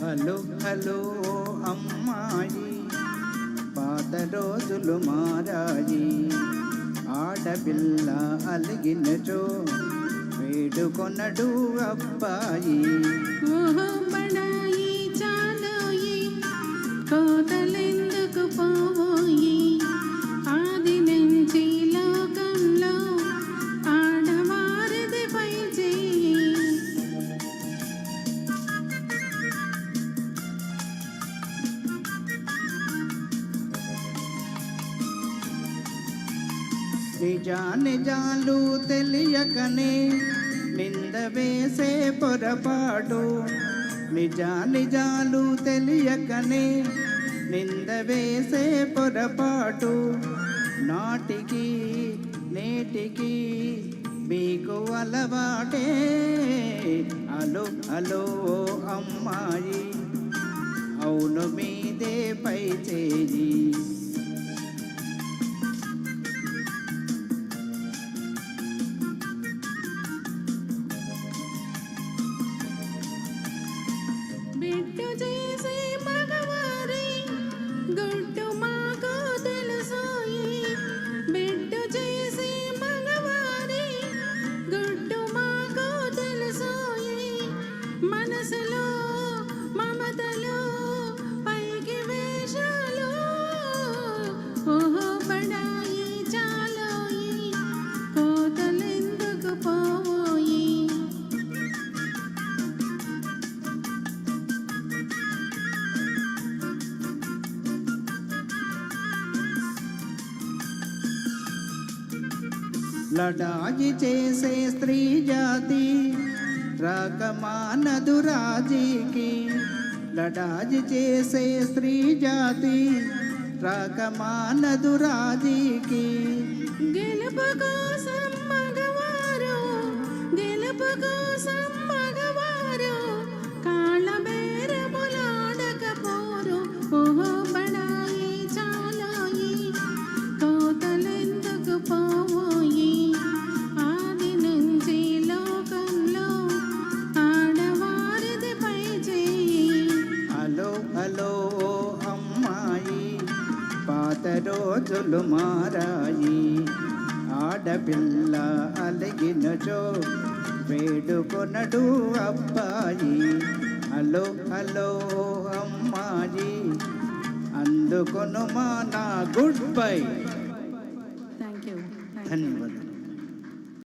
Hello hello అమ్మాయి, పాత రోజులు మారాయి. ఆడపిల్ల అలిగినచో వేడుకొనడు అబ్బాయి. ఓహో బడాయి చాలోయి, కోతలెందుకు పోయి. ఆది నుంచి లోకంలో ఆడవారిది పై చేయి. నిజాలు తెలియకనే నింద వేసే పొరపాటు. నిజాలు తెలియకనే నింద వేసే పొరపాటు. నాటికి నేటికి మీకు అలవాటే. అలో అలో అమ్మాయి, అవును మీదే పై చేయి. బిడ్డు చేసే మగవారి గుడ్డు మాకు తెలుసోయి. బిడ్డు చేసే మగవారి గుడ్డు మాకు తెలుసోయి. మనసులో మమతలు పైకి వేషాలు. ఓహో బడాయి చాలోయి, కోతలెందుకు పోయి. లడాయి చేసే స్త్రీ జాతి రాకమానదు రాజీకి. లడాయి చేసే స్త్రీ జాతి రాకమానదు రాజీకి. గెలుపు కోసం మగవారు, గెలుపు కోసం మగవారు కాళ్ళ బేరములాడకపోరు. ఓహో బడాయి చాలోయి, కోతలెందుకు పోయి. ఆది నుంచి లోకంలో ఆడవారిది పై చేయి. హలో హలో అమ్మాయి, పాత రోజులు మారాయి. ఆడపిల్ల అలిగినచో వేడుకొనడు అబ్బాయి. హలో హలో అమ్మాయి, అందుకొను మా నా గుడ్ బై. Thank you. ధన్యవాదాలు.